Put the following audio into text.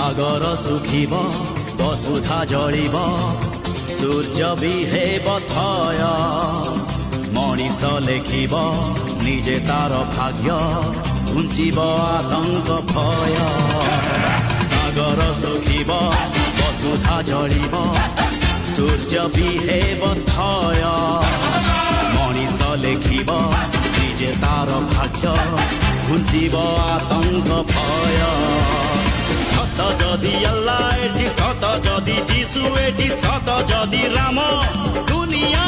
सागर सुखिब बसुधा जलिब सूर्य भी हेब थय मनीष लेखिब निजे तार भाग्य घुंचिब आतंक भय सागर सुखिब बसुधा जलिब सूर्य भी हेब थय मनीष लेखिब निजे तार भाग्य घुंचिब आतंक भय सत जदि अल्लाह एठी सत जदि जीशु एठी सत जदि राम दुनिया